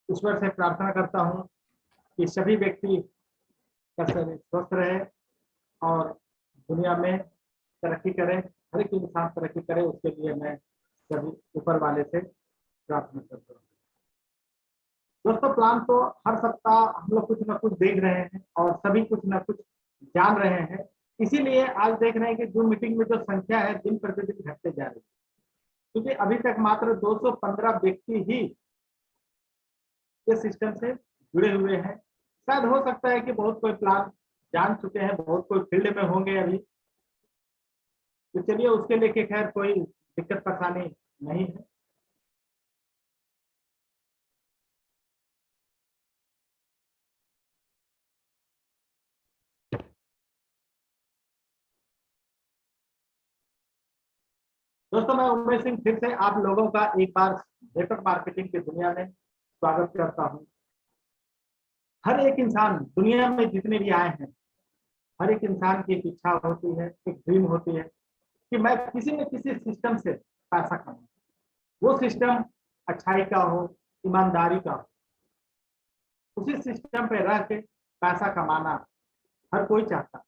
ईश्वर से प्रार्थना करता हूँ कि सभी व्यक्ति का शरीर स्वस्थ रहे और दुनिया में तरक्की करें, हर एक इंसान तरक्की करे, उसके लिए मैं सभी ऊपर वाले से प्रार्थना करता हूँ। दोस्तों, प्लान तो हर सप्ताह हम लोग कुछ ना कुछ देख रहे हैं और सभी कुछ ना कुछ जान रहे हैं। इसीलिए आज देख रहे हैं कि जूम मीटिंग में जो संख्या है दिन प्रतिदिन घटते जा रही है, क्योंकि अभी तक मात्र 215 व्यक्ति ही इस सिस्टम से जुड़े हुए हैं। शायद हो सकता है कि बहुत कोई प्लान जान चुके हैं, बहुत कोई फील्ड में होंगे अभी, तो चलिए उसके लिए खैर कोई दिक्कत परेशानी नहीं है। दोस्तों, मैं उमेश सिंह फिर से आप लोगों का एक बार नेटवर्क मार्केटिंग की दुनिया में स्वागत करता हूं। हर एक इंसान दुनिया में जितने भी आए हैं, हर एक इंसान की एक इच्छा होती है, एक ड्रीम होती है कि मैं किसी न किसी सिस्टम से पैसा कमाऊं। वो सिस्टम अच्छाई का हो, ईमानदारी का हो, उसी सिस्टम पे रह के पैसा कमाना हर कोई चाहता है।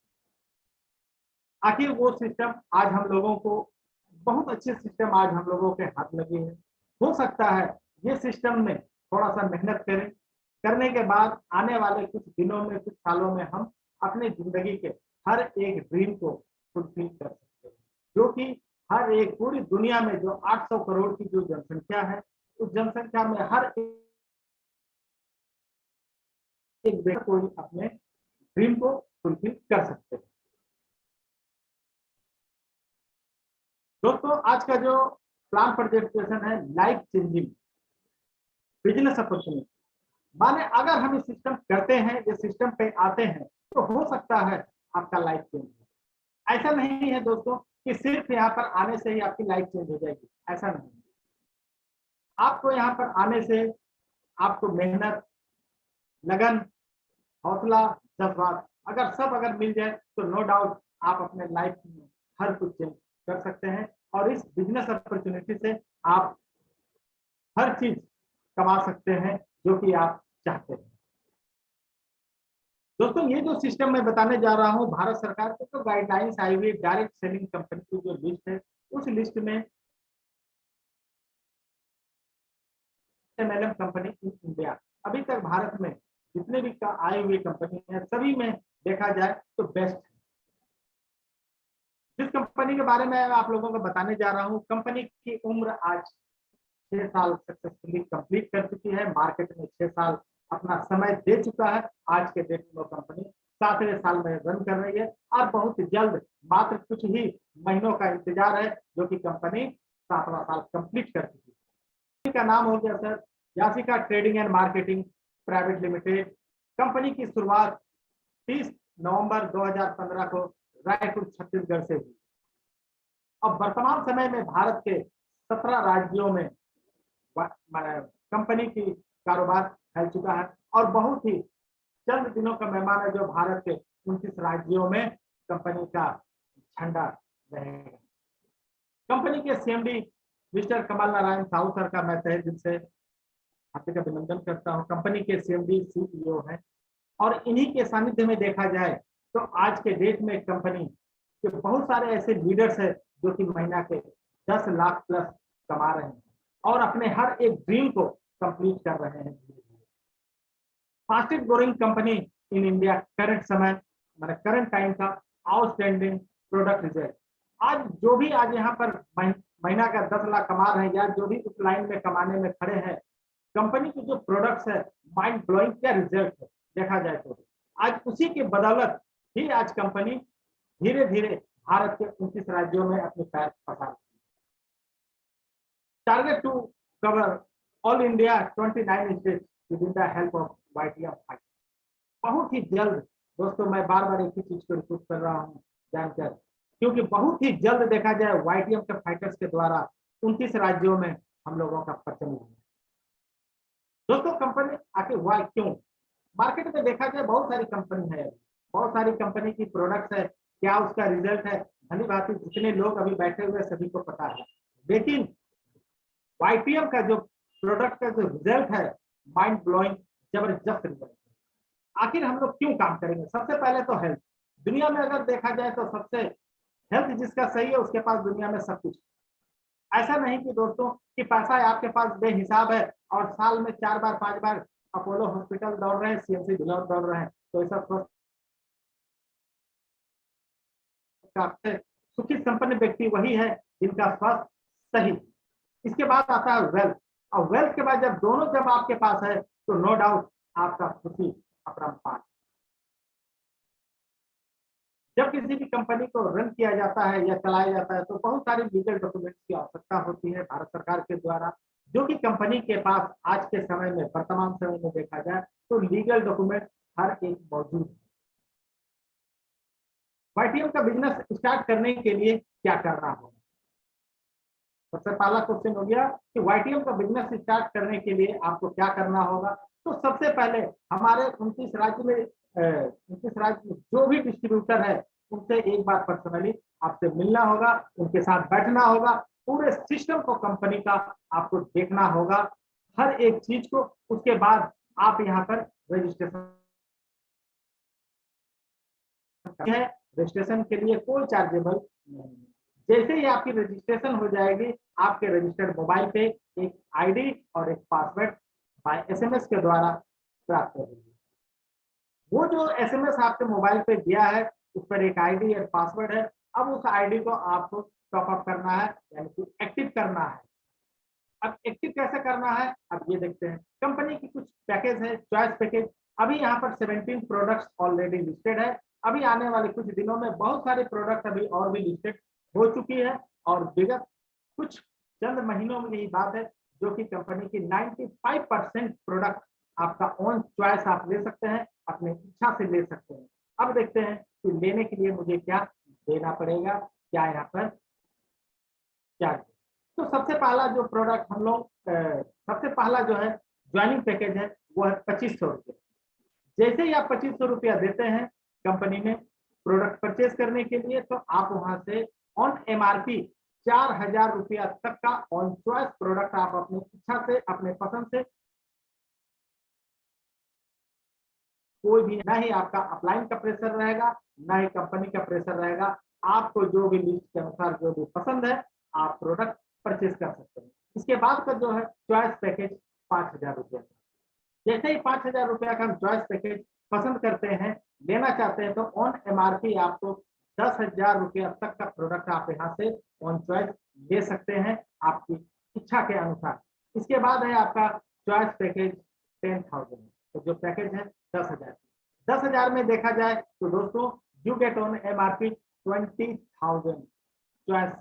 आखिर वो सिस्टम आज हम लोगों को, बहुत अच्छे सिस्टम आज हम लोगों के हाथ लगे हैं। हो सकता है ये सिस्टम में थोड़ा सा मेहनत करें, करने के बाद आने वाले कुछ दिनों में, कुछ सालों में हम अपनी जिंदगी के हर एक ड्रीम को फुलफिल कर सकते हैं। जो कि हर एक पूरी दुनिया में जो 800 करोड़ की जो जनसंख्या है, उस जनसंख्या में हर एक व्यक्ति कोई अपने ड्रीम को फुलफिल कर सकते हैं। दोस्तों, आज का जो प्लान प्रेजेंटेशन है, लाइफ चेंजिंग बिजनेस अपॉर्चुनिटी, माने अगर हम इस सिस्टम करते हैं, ये सिस्टम पे आते हैं, तो हो सकता है आपका लाइफ चेंज हो। ऐसा नहीं है दोस्तों कि सिर्फ यहाँ पर आने से ही आपकी लाइफ चेंज हो जाएगी, ऐसा नहीं। आपको यहाँ पर आने से आपको मेहनत, लगन, हौसला, जज्बात अगर मिल जाए तो नो डाउट आप अपने लाइफ में हर कुछ चेंज कर सकते हैं और इस बिजनेस अपॉर्चुनिटी से आप हर चीज कमा सकते हैं जो कि आप चाहते हैं। दोस्तों, ये जो सिस्टम मैं बताने जा रहा हूँ, भारत सरकार के जो गाइडलाइंस आई हुई डायरेक्ट सेलिंग कंपनी की जो लिस्ट है, उस लिस्ट में एमएलएम कंपनी इन इंडिया अभी तक भारत में जितने भी आई हुई कंपनी है, सभी में देखा जाए तो बेस्ट है। जिस कंपनी के बारे में आप लोगों को बताने जा रहा हूँ, कंपनी की उम्र आज 6 साल सक्सेसफुली कंप्लीट कर चुकी है, मार्केट में 6 साल अपना समय दे चुका है। आज के डेट में कंपनी 7वें साल में रन कर रही है और बहुत जल्द, मात्र कुछ ही महीनों का इंतजार है, जो कि कंपनी 7वां साल कंप्लीट कर चुकी है। का नाम हो गया sir Yasika trading and marketing private limited. Company की शुरुआत 30 नवंबर 2015 को रायपुर छत्तीसगढ़ से हुई। अब वर्तमान समय में भारत के 17 राज्यों में कंपनी की कारोबार फैल चुका है और बहुत ही चंद दिनों का मेहमान है जो भारत के 29 राज्यों में कंपनी का झंडा रहेगा। कंपनी के CMD mister Kamal Narayan Sahu sir का मैं तहे दिल से हार्दिक अभिनंदन करता हूं। कंपनी के सीएमडी सीईओ हैं और इन्हीं के सानिध्य में देखा जाए तो आज के डेट में कंपनी के बहुत सारे ऐसे लीडर्स हैं जो कि महीना के 10 लाख प्लस कमा रहे हैं और अपने हर एक ड्रीम को कंप्लीट कर रहे हैं। Fastest growing company in India current समय, मतलब करंट टाइम का आउटस्टैंडिंग प्रोडक्ट रिजल्ट। आज जो भी आज यहाँ पर महीना का 10 लाख कमा रहे हैं या जो भी उस लाइन में कमाने में खड़े हैं, कंपनी की जो प्रोडक्ट्स है, माइंड ब्लोइंग क्या रिजल्ट है देखा जाए तो आज उसी के बदौलत ही आज कंपनी धीरे धीरे भारत के 29 राज्यों में अपने पैर पसार। Target to cover all India 29 states with the help of YTM fighter. बहुत ही जल्द दोस्तों, मैं बार बार एक ही चीज को रिपीट कर रहा हूँ जानकर, क्योंकि बहुत ही जल्द देखा जाए वाईटीएम के फाइटर्स के द्वारा 29 राज्यों में हम लोगों का परचम लगा। दोस्तों, कंपनी आखिर हुआ क्यों? मार्केट में देखा जाए बहुत सारी कंपनी है, बहुत सारी कंपनी की प्रोडक्ट्स है, क्या उसका रिजल्ट है भली भांति जितने लोग अभी बैठे हुए सभी को पता है, लेकिन वाईटीएम का जो प्रोडक्ट का जो रिजल्ट है माइंड ब्लोइंग, जबरदस्त रिजल्ट। आखिर हम लोग क्यों काम करेंगे? सबसे पहले तो हेल्थ। दुनिया में अगर देखा जाए तो सबसे हेल्थ जिसका सही है उसके पास दुनिया में सब कुछ। ऐसा नहीं कि दोस्तों कि पैसा आपके पास बेहिसाब है और साल में 4 बार 5 बार अपोलो हॉस्पिटल दौड़ रहे हैं, सीएमसी दौड़ रहे हैं, तो ऐसा सुखी संपन्न व्यक्ति वही है जिनका स्वास्थ्य सही। इसके बाद आता है वेल्थ, और वेल्थ के बाद जब आपके पास है तो नो डाउट आपका खुशी अपरंपार। जब किसी भी कंपनी को रन किया जाता है या चलाया जाता है तो बहुत सारे लीगल डॉक्यूमेंट्स की आवश्यकता होती है भारत सरकार के द्वारा, जो कि कंपनी के पास आज के समय में, वर्तमान समय में देखा जाए तो लीगल डॉक्यूमेंट हर एक मौजूद है। वाईटीएम का बिजनेस स्टार्ट करने के लिए क्या करना होगा? सबसे पहला क्वेश्चन हो गया कि वाईटीएम का बिजनेस स्टार्ट करने के लिए आपको क्या करना होगा। तो सबसे पहले हमारे 29 राज्य में 29 राज्य में जो भी डिस्ट्रीब्यूटर है उनसे एक बार पर्सनली आपसे मिलना होगा, उनके साथ बैठना होगा, पूरे सिस्टम को कंपनी का आपको देखना होगा, हर एक चीज को। उसके बाद आप यहाँ पर रजिस्ट्रेशन है, रजिस्ट्रेशन के लिए कोई चार्जेबल नहीं। जैसे ही आपकी रजिस्ट्रेशन हो जाएगी, आपके रजिस्टर्ड मोबाइल पे एक आईडी और एक पासवर्ड बाय एसएमएस के द्वारा प्राप्त होगी। वो जो एसएमएस आपके मोबाइल पे दिया है उस पर एक आईडी और पासवर्ड है। अब उस आईडी को आपको टॉप अप करना है, यानी कि एक्टिव करना है। अब एक्टिव कैसे करना है, अब ये देखते हैं। कंपनी की कुछ पैकेज है, चॉइस पैकेज। अभी यहाँ पर 17 प्रोडक्ट्स ऑलरेडी लिस्टेड है। अभी आने वाले कुछ दिनों में बहुत सारे प्रोडक्ट अभी और भी लिस्टेड हो चुकी है, और विगत कुछ चंद महीनों में यही बात है जो कि कंपनी की 95% प्रोडक्ट आपका ऑन चॉइस आप ले सकते हैं, अपने इच्छा से ले सकते हैं। अब देखते हैं कि लेने के लिए मुझे क्या देना पड़ेगा, क्या यहाँ पर क्या। तो सबसे पहला जो प्रोडक्ट हम लोग सबसे पहला जो है ज्वाइनिंग पैकेज है वो है 2500 रुपये। जैसे ही आप 2500 रुपया देते हैं कंपनी में प्रोडक्ट परचेज करने के लिए, तो आप वहां से ऑन एमआरपी 4000 रुपया तक का ऑन चॉइस प्रोडक्ट आप अपनी इच्छा से, अपने पसंद से, कोई भी ना ही आपका अपलाइन का प्रेशर रहेगा, ना ही कंपनी का प्रेशर रहेगा। आपको जो भी लिस्ट के अनुसार जो भी पसंद है आप प्रोडक्ट परचेज कर सकते हैं। इसके बाद का जो है चॉइस पैकेज 5000 रुपया। जैसे ही 5000 रुपया का हम चॉइस पैकेज पसंद करते हैं, लेना चाहते हैं, तो ऑन एमआरपी आपको 10,000 रुपया तक का प्रोडक्ट आप यहाँ से ऑन चॉइस ले सकते हैं आपकी इच्छा के अनुसार। इसके बाद है आपका चॉइस पैकेज 10,000। तो जो पैकेज है 10,000। 10,000 में देखा जाए तो दोस्तों you get on MRP 20,000 choice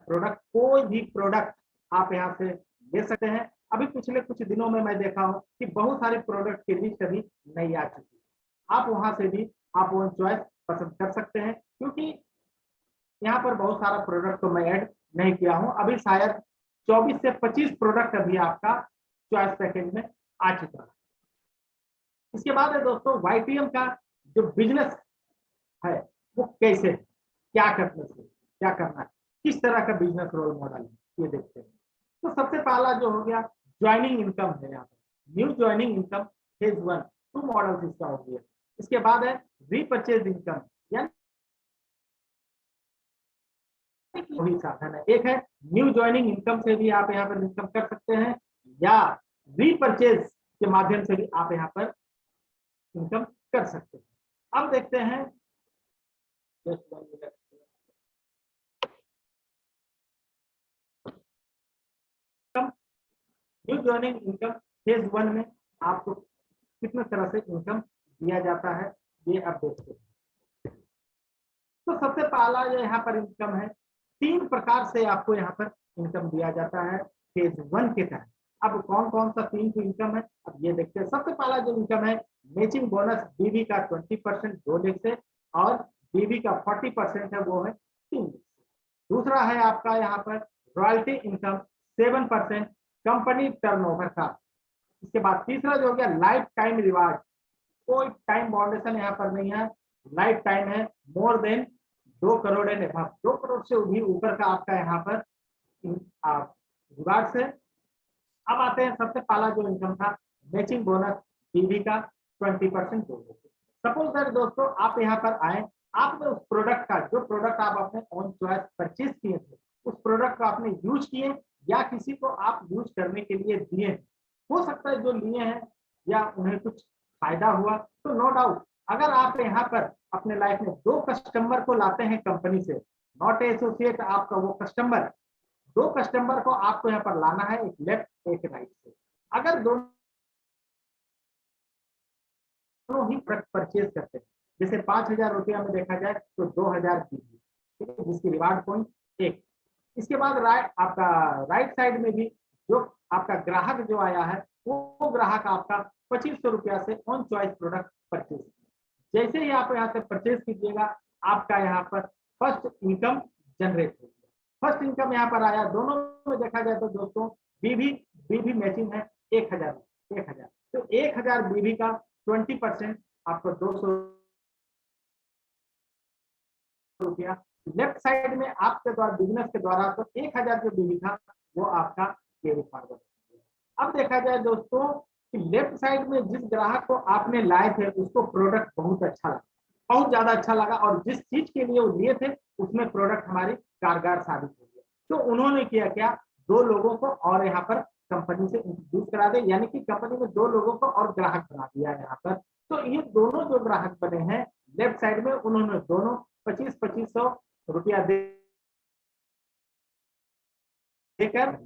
product. कोई भी प्रोडक्ट आप यहाँ से ले सकते हैं। अभी पिछले कुछ दिनों में मैं देखा हूँ कि बहुत सारे प्रोडक्ट की लिस्ट अभी नहीं आ चुकी। आप वहां से भी आप वन चॉइस पसंद कर सकते हैं, क्योंकि यहाँ पर बहुत सारा प्रोडक्ट तो मैं ऐड नहीं किया हूँ। अभी शायद 24 से 25 प्रोडक्ट अभी आपका चॉइस पैकेज में आ चुका है। इसके बाद है दोस्तों वाईटीएम का जो बिजनेस है वो कैसे, क्या करने से क्या करना है, किस तरह का बिजनेस रोल मॉडल है, ये देखते हैं। तो सबसे पहला जो हो गया ज्वाइनिंग इनकम है। यहाँ पर new joining income phase 1 2 models इसका हो गया। इसके बाद है रीपरचेज इनकम, यानी वही साधन है। एक है न्यू ज्वाइनिंग इनकम से भी आप यहाँ पर इनकम कर सकते हैं, या रीपरचेज के माध्यम से भी आप यहाँ पर इनकम कर सकते हैं। अब देखते हैं न्यू ज्वाइनिंग इनकम फेज 1 में आपको कितने तरह से इनकम दिया जाता है, ये आप देखते हैं। तो सबसे पहला जो यहाँ पर इनकम है, 3 प्रकार से आपको यहाँ पर इनकम दिया जाता है फेज 1 के तहत। अब कौन कौन सा 3 इनकम है, अब ये देखते हैं। सबसे पहला जो इनकम है मैचिंग बोनस डीबी का 20% 2 लाख से, और डीबी का 40% है वो है 3 लाख से। दूसरा है आपका यहाँ पर रॉयल्टी इनकम 7% कंपनी टर्नओवर का। इसके बाद तीसरा जो हो गया लाइफ टाइम रिवार्ड, कोई टाइम बाउंडेशन यहाँ पर नहीं है, लाइफ टाइम है, more than 2 crore and above, 2 crore से भी ऊपर का आपका यहाँ पर रिवार्ड से अब आते हैं सबसे पहला जो इनकम था मैचिंग बोनस टीवी का 20% बोनस। सपोज दैट दोस्तों आप यहाँ पर आए, आपने उस प्रोडक्ट का जो प्रोडक्ट आप अपने ऑन चॉइस परचेज किए थे उस प्रोडक्ट को आपने यूज किए या किसी को आप यूज करने के लिए दिए, हो सकता है जो लिए हैं या उन्हें कुछ फायदा हुआ, तो नो डाउट अगर आप यहाँ पर अपने लाइफ में 2 कस्टमर को लाते हैं कंपनी से, नॉट एसोसिएट आपका वो कस्टमर, 2 कस्टमर को आपको यहाँ पर लाना है, एक लेफ्ट एक राइट से। अगर दोनों ही प्रोडक्ट परचेज करते हैं, जैसे 5,000 रुपया में देखा जाए तो 2,000 कीजिए, ठीक है, जिसकी रिवार्ड पॉइंट 1। इसके बाद आपका राइट साइड में भी जो आपका ग्राहक जो आया है वो ग्राहक आपका 2,500 रुपया से ऑन चॉइस प्रोडक्ट परचेज, जैसे ही आप यहाँ से परचेज कीजिएगा आपका यहाँ पर फर्स्ट इनकम जनरेट होगी। फर्स्ट इनकम यहाँ पर आया, दोनों में देखा जाए तो दोस्तों बीबी मैचिंग है 1,000, तो 1,000 बीबी का 20% आपको 200 रुपया लेफ्ट साइड में आपके द्वारा बिजनेस के द्वारा, तो 1,000 जो बीबी था वो आपका कैरी फॉरवर्ड। अब देखा जाए दोस्तों कि लेफ्ट साइड में जिस ग्राहक को आपने लाए थे उसको प्रोडक्ट बहुत अच्छा लगा, बहुत ज्यादा अच्छा लगा, और जिस चीज के लिए वो लिए थे उसमें प्रोडक्ट हमारी कारगर साबित हो गया, तो उन्होंने किया क्या, 2 लोगों को और यहाँ पर कंपनी से इंट्रोड्यूस करा दे, यानी कि कंपनी में 2 लोगों को और ग्राहक बना दिया यहाँ पर। तो ये दोनों जो ग्राहक बने हैं लेफ्ट साइड में, उन्होंने दोनों 2500 रुपया देकर,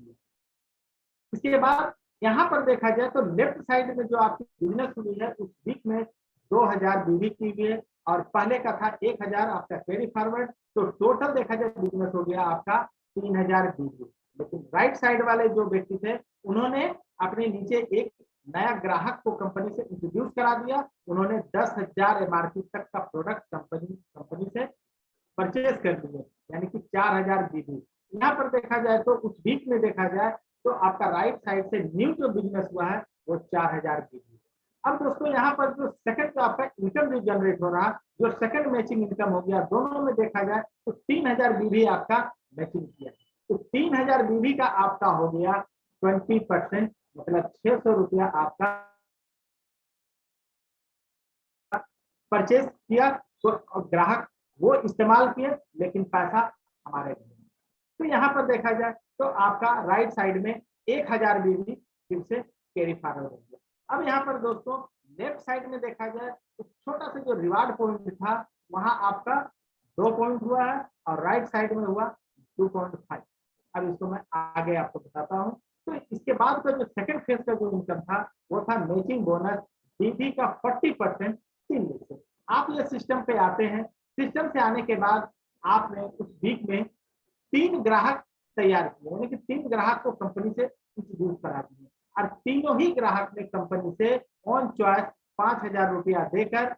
इसके बाद यहाँ पर देखा जाए तो लेफ्ट साइड में जो आपकी बिजनेस हुई है उस वीक में 2,000 बीबी की हुई है और पहले का था 1,000 आपका कैरी फॉरवर्ड, तो टोटल देखा जाए बिजनेस हो गया आपका 3,000 बीबी। लेकिन राइट साइड वाले जो व्यक्ति थे उन्होंने अपने नीचे एक नया ग्राहक को कंपनी से इंट्रोड्यूस करा दिया, उन्होंने 10,000 एमआरपी तक का प्रोडक्ट कंपनी से परचेज कर लिए, यानी कि 4,000 बीबी। यहाँ पर देखा जाए तो उस वीक में देखा जाए तो आपका राइट साइड से न्यू जो बिजनेस हुआ है वो 4,000 बीबी। अब दोस्तों यहाँ पर जो सेकंड जो आपका इनकम जो जनरेट हो रहा है, जो सेकंड मैचिंग इनकम हो गया, दोनों में देखा जाए तो 3,000 बीबी आपका मैचिंग किया, तो 3,000 बीबी का आपका हो गया 20%, मतलब 600 रुपया आपका परचेज किया, तो ग्राहक वो इस्तेमाल किए लेकिन पैसा हमारे नहीं। तो यहाँ पर देखा जाए तो आपका राइट साइड में 1,000 बीबी फिर से कैरी फॉरवर्ड हो गया। अब यहाँ पर दोस्तों लेफ्ट साइड में देखा जाए तो छोटा सा जो रिवार्ड पॉइंट था वहां आपका 2 पॉइंट हुआ है और राइट साइड में हुआ 2.5। अब इसको मैं आगे आपको बताता हूँ। तो इसके बाद का जो सेकंड फेज का जो इनकम था वो था मैचिंग बोनस बीबी का 40% 3 वीक से। आप ये सिस्टम पे आते हैं, सिस्टम से आने के बाद आपने उस वीक में 3 ग्राहक तैयार किए, यानी कि 3 ग्राहक को कंपनी से इंट्रोड्यूस करा दिए और तीनों ही ग्राहक ने कंपनी से ऑन चॉइस 5,000 रुपया देकर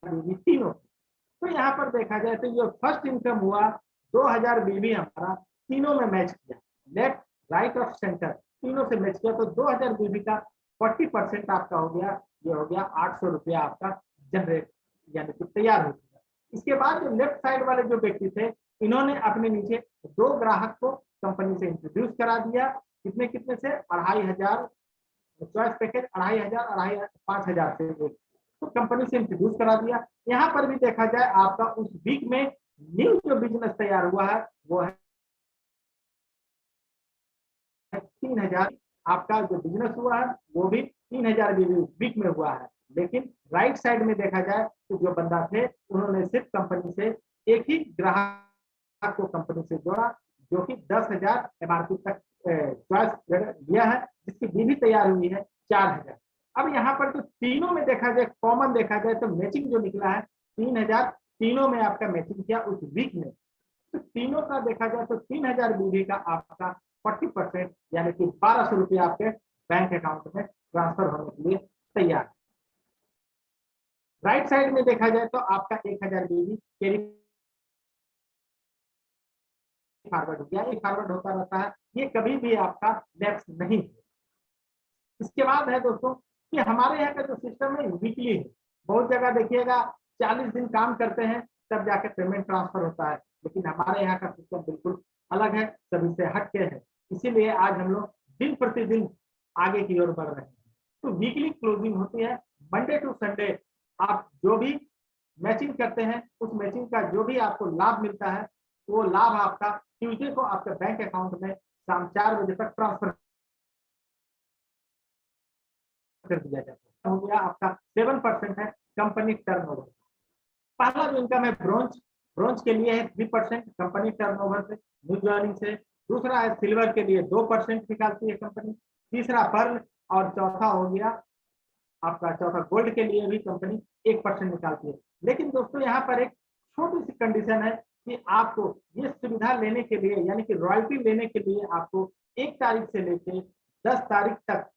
तीनों। तो यहाँ पर देखा जाए तो जो फर्स्ट इनकम हुआ 2,000 बीबी हमारा तीनों में मैच किया, लेफ्ट राइट और सेंटर तीनों से मैच किया, तो 2,000 बीबी का 40% आपका हो गया, ये हो गया 800 रुपया आपका जनरेट यानी कि तैयार हो गया। इसके बाद जो लेफ्ट साइड वाले जो व्यक्ति थे इन्होंने अपने नीचे 2 ग्राहक को कंपनी से इंट्रोड्यूस करा दिया, कितने कितने से 2,500 चॉइस पैकेज 2,500 5,000 से तो कंपनी से इंट्रोड्यूस करा दिया। यहाँ पर भी देखा जाए आपका उस वीक में न्यू जो बिजनेस तैयार हुआ है वो है 3,000, आपका जो बिजनेस हुआ है वो भी 3,000 वीक में हुआ है। लेकिन राइट साइड में देखा जाए तो जो बंदा थे उन्होंने सिर्फ कंपनी से एक ही ग्राहक को कंपनी से जोड़ा जो कि 10,000 एमआरपी तक चॉइस लिया है, जिसकी बीवी तैयार हुई है 4,000। अब यहाँ पर तो तीनों में देखा जाए कॉमन देखा जाए तो मैचिंग जो निकला है 3,000 तीनों में आपका मैचिंग किया उस वीक में, तो तीनों का देखा जाए तो 3,000 बीबी का आपका 40% यानी कि 1,200 रुपया आपके बैंक अकाउंट में ट्रांसफर होने के लिए तैयार। राइट साइड में देखा जाए तो आपका 1,000 बीबी कैरी फॉरवर्ड हो गया, ये फॉरवर्ड होता रहता है, ये कभी भी आपका लैप्स नहीं है। इसके बाद है दोस्तों कि हमारे यहाँ का जो सिस्टम है वीकली है, बहुत जगह देखिएगा 40 दिन काम करते हैं तब जाके पेमेंट ट्रांसफर होता है, लेकिन हमारे यहाँ का सिस्टम बिल्कुल अलग है, सभी से हटके है। इसीलिए आज हम लोग दिन प्रतिदिन आगे की ओर बढ़ रहे हैं। तो वीकली क्लोजिंग होती है मंडे टू संडे। आप जो भी मैचिंग करते हैं उस मैचिंग का जो भी आपको लाभ मिलता है वो लाभ आपका ट्यूजडे को आपके बैंक अकाउंट में शाम 4 बजे तक ट्रांसफर कर दिया जाता है। हो गया आपका 7% है कंपनी टर्नओवर। पहला जो इनकम है ब्रोंज, ब्रोंज के लिए है 3% कंपनी टर्नओवर से, न्यू ज्वाइनिंग से। दूसरा है सिल्वर के लिए 2% निकालती है कंपनी। तीसरा पर्ल, और चौथा हो गया आपका चौथा गोल्ड के लिए भी कंपनी 1% निकालती है। लेकिन दोस्तों यहाँ पर एक छोटी सी कंडीशन है कि आपको ये सुविधा लेने के लिए यानी कि रॉयल्टी लेने के लिए आपको 1 तारीख से लेकर 10 तारीख तक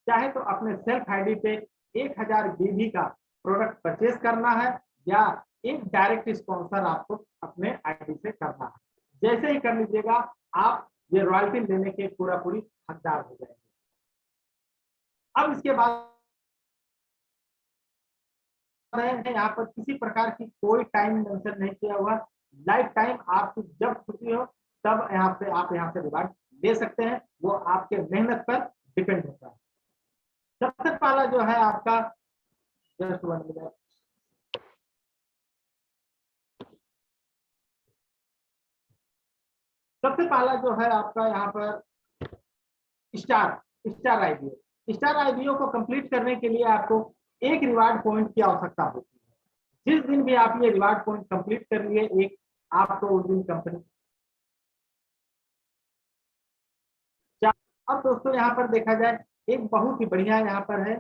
चाहे तो अपने सेल्फ आईडी पे 1000 बीबी का प्रोडक्ट परचेज करना है या एक डायरेक्ट स्पॉन्सर आपको अपने आईडी से करना है। जैसे ही कर लीजिएगा आप ये रॉयल्टी लेने के पूरी हकदार हो जाएंगे। अब इसके बाद यहाँ पर किसी प्रकार की कोई टाइम मेंशन नहीं किया हुआ, लाइफ टाइम आपको जब खुशी हो तब यहाँ से आप यहाँ से रिवार्ड ले सकते हैं, वो आपके मेहनत पर डिपेंड होता है। सबसे पहला जो है आपका जस्ट 1 मिनट, सबसे पहला जो है आपका यहाँ पर स्टार आईबीओ। स्टार आईबीओ को कंप्लीट करने के लिए आपको एक रिवार्ड पॉइंट की आवश्यकता होती है। जिस दिन भी आप ये रिवार्ड पॉइंट कंप्लीट कर लिए एक, आपको उस दिन कंपनी। अब दोस्तों यहाँ पर देखा जाए एक बहुत ही बढ़िया यहाँ पर है।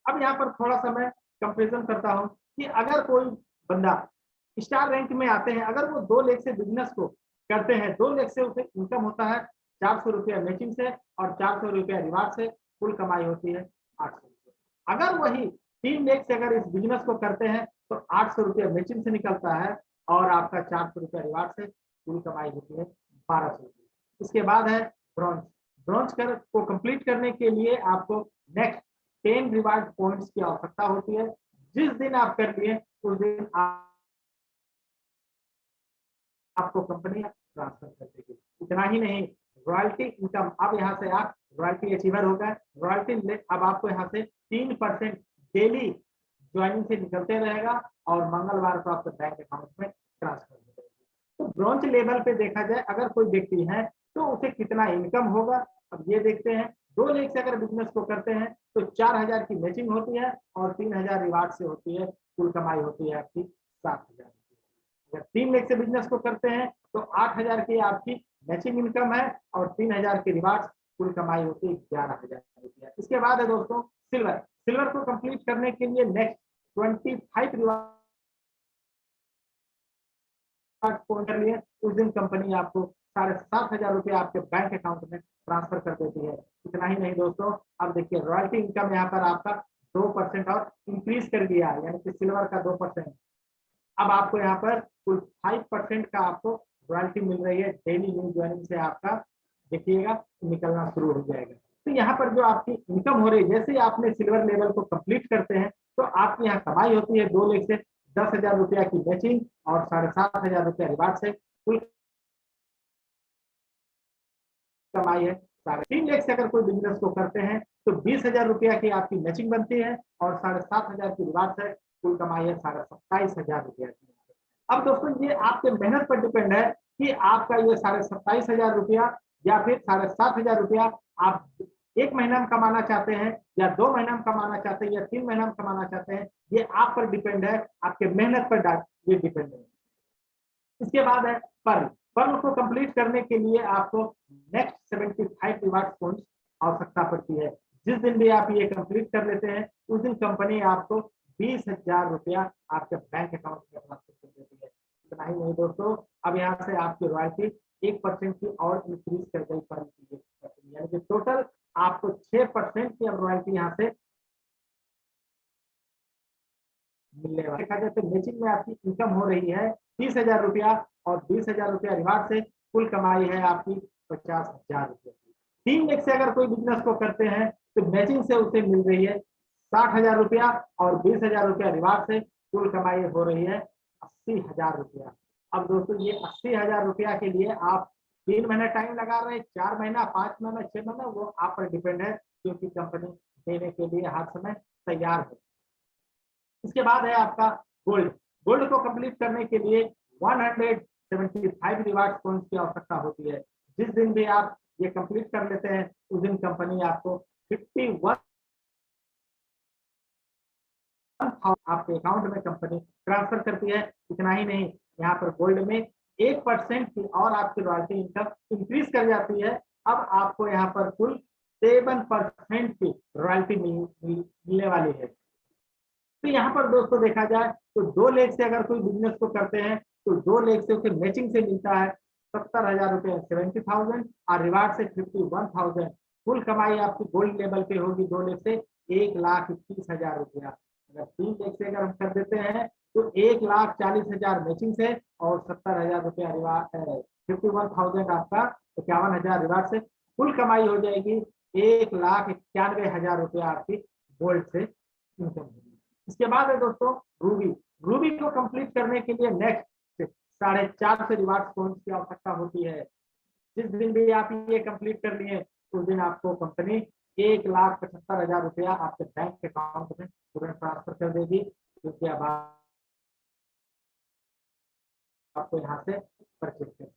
अब यहाँ पर थोड़ा सा मैं कंपेरिजन करता हूँ कि अगर कोई बंदा स्टार रैंक में आते हैं, अगर वो 2 लाख से बिजनेस को करते हैं, 2 लाख से उसे इनकम होता है 400 रुपया मैचिंग से और 400 रुपया रिवार्ड से, कुल कमाई होती है 800 रुपया। अगर वही 3 लाख से अगर इस बिजनेस को करते हैं तो 800 रुपया मैचिंग से निकलता है और आपका 400 रुपया रिवार्ड से, कुल कमाई होती है 1200 रुपया। इसके बाद है ब्रॉन्ज। ब्रॉन्ज को कंप्लीट करने के लिए आपको नेक्स्ट 10 रिवार्ड पॉइंट्स की आवश्यकता होती है। जिस दिन आप कर लिए उस दिन आपको कंपनी ट्रांसफर कर देगी। इतना ही नहीं, रॉयल्टी इनकम, अब यहाँ से आप रॉयल्टी अचीवर हो गए। रॉयल्टी अब आपको यहाँ से 3% डेली ज्वाइनिंग से निकलते रहेगा और मंगलवार को आपके बैंक अकाउंट में ट्रांसफर हो जाएगी। तो ब्रॉन्ज लेवल पे देखा जाए अगर कोई व्यक्ति है तो उसे कितना इनकम होगा, अब ये देखते हैं। 2 लाख से अगर बिजनेस को करते हैं तो 4000 की मैचिंग होती है और 3000 रिवार्ड से होती है, कुल कमाई होती है आपकी 7000। अगर 3 लाख से बिजनेस को करते हैं तो 8000 की आपकी मैचिंग इनकम है और 3000 की रिवार्ड, कुल कमाई होती है 11000 रुपया। इसके बाद है दोस्तों सिल्वर। सिल्वर को कंप्लीट करने के लिए नेक्स्ट 25 रिवार्ड कर लिए उस दिन कंपनी आपको 7500 रुपया आपके बैंक अकाउंट में ट्रांसफर कर देती है। इतना ही नहीं दोस्तों, अब देखिए रॉयल्टी इनकम यहाँ पर आपका 2% और इंक्रीज कर दिया, यानी कि सिल्वर का 2%। अब आपको यहाँ पर कुल 5% का आपको रॉयल्टी मिल रही है डेली न्यू ज्वाइनिंग से। आपका देखिएगा निकलना शुरू हो जाएगा। तो यहाँ पर जो आपकी इनकम हो रही है, जैसे आपने सिल्वर लेवल को कंप्लीट करते हैं तो आपकी यहाँ कमाई होती है 2 लाख से 10,000 रुपया की मैचिंग और 7500 रुपया रिवार्ड से, कुल कमाई है 3.5 लाख से अगर कोई बिजनेस को करते हैं तो 20,000 रुपया की आपकी मैचिंग बनती है और 7500 की रिवार्ड से, कुल कमाई है 27,500 रुपया की। अब दोस्तों ये आपके मेहनत पर डिपेंड है कि आपका ये 27,500 रुपया या फिर 7,500 रुपया आप 1 महीना में कमाना चाहते हैं या 2 महीना में कमाना चाहते हैं या 3 महीना में कमाना चाहते हैं, ये आप पर डिपेंड है, आपके मेहनत पर ये डिपेंड है। इसके बाद है पर्ल। पर्ल को कंप्लीट करने के लिए आपको नेक्स्ट 75 रिवार्ड पॉइंट्स आवश्यकता पड़ती है। जिस दिन भी आप ये कंप्लीट कर लेते हैं उस दिन कंपनी आपको 20,000 रुपया आपके बैंक अकाउंट में ट्रांसफर कर देती है। इतना ही नहीं दोस्तों, अब यहाँ से आपकी रॉयल्टी 1% की और इंक्रीज कर गई पर्ल की, यानी कि टोटल आपको 6% की अब रॉयल्टी यहाँ से मिलने वाला। देखा जाए तो मैचिंग में आपकी इनकम हो रही है 30,000 रुपया और 20,000 रुपया रिवार्ड से, कुल कमाई है आपकी 50,000 रुपया। 3 लाख से अगर कोई बिजनेस को करते हैं तो मैचिंग से उसे मिल रही है 60,000 रुपया और 20,000 रुपया रिवार्ड से कुल कमाई हो रही है 80,000 रुपया। अब दोस्तों ये 80,000 रुपया के लिए आप 3 महीना टाइम लगा रहे हैं, 4 महीना, 5 महीना, 6 महीना, वो आप पर डिपेंड है, क्योंकि कंपनी देने के लिए हर समय तैयार है। इसके बाद है आपका गोल्ड। गोल्ड को कंप्लीट करने के लिए 175 रिवार्ड पॉइंट्स की आवश्यकता होती है। जिस दिन भी आप ये कंप्लीट कर लेते हैं उस दिन कंपनी आपको 51 आपके अकाउंट में कंपनी ट्रांसफर करती है। इतना ही नहीं, यहाँ पर गोल्ड में 1% की और आपकी रॉयल्टी इनकम इंक्रीज कर जाती है। अब आपको यहाँ पर कुल 7% की रॉयल्टी मिलने वाली है। तो यहाँ पर दोस्तों देखा जाए तो 2 लेख से अगर कोई बिजनेस को करते हैं तो 2 लेख से उसे मैचिंग से मिलता है 70,000 रुपये, 70,000 और रिवार्ड से 51,000। कुल कमाई आपकी गोल्ड लेवल पे होगी 2 लेख से 1,21,000 रुपया। अगर 3 लेख से अगर हम कर देते हैं तो 1,40,000 मैचिंग से और 70,000 रुपया रिवार्ड, 51,000 आपका 51,000 रिवार्ड से कुल कमाई हो जाएगी 1,91,000 रुपया आपकी गोल्ड से इनकम होगी। इसके बाद है दोस्तों रूबी। रूबी को कंप्लीट करने के लिए नेक्स्ट 4.5 रिवार्ड पॉइंट्स की आवश्यकता होती है। जिस दिन भी आप ये कंप्लीट कर लिए उस दिन आपको कंपनी 1,75,000 रुपया आपके बैंक अकाउंट में तुरंत ट्रांसफर कर देगी, क्योंकि अब आपको यहाँ से परचेज कर सकते हैं।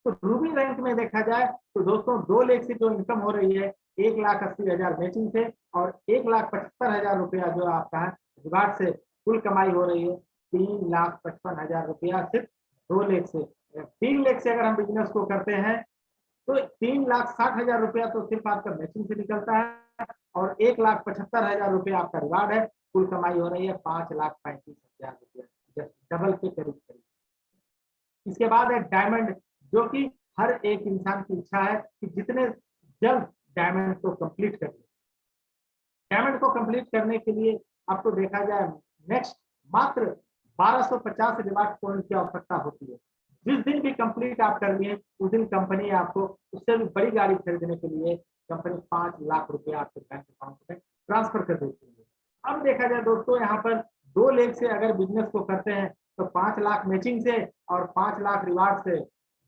तो रूबी रैंक में देखा जाए तो दोस्तों 2 लाख से जो इनकम हो रही है 1,80,000 मैचिंग से और 1,75,000 रुपया जो आपका है रिवार्ड से कुल कमाई हो रही है 3,55,000 रुपया सिर्फ 2 लाख से। 3 लाख से अगर हम बिजनेस को करते हैं तो 3,60,000 रुपया तो सिर्फ आपका मैचिंग से निकलता है और 1,75,000 रुपया आपका रिवार्ड है। कुल कमाई हो रही है 5,35,000 रुपया, डबल के करीब। इसके बाद है डायमंड, जो कि हर एक इंसान की इच्छा है कि जितने जल्द डायमंड को कंप्लीट कर ले। डायमंड को कंप्लीट करने के लिए आपको देखा जाए नेक्स्ट मात्र 1250 रिवार्ड पॉइंट की आवश्यकता होती है। जिस दिन भी कंप्लीट आप कर लिए उस दिन कंपनी आपको उससे भी बड़ी गाड़ी खरीदने के लिए कंपनी 5 लाख रुपया आपके बैंक अकाउंट में ट्रांसफर कर देती है। अब देखा जाए दोस्तों यहाँ पर 2 लाख से अगर बिजनेस को करते हैं तो 5 लाख मैचिंग से और 5 लाख रिवार्ड से,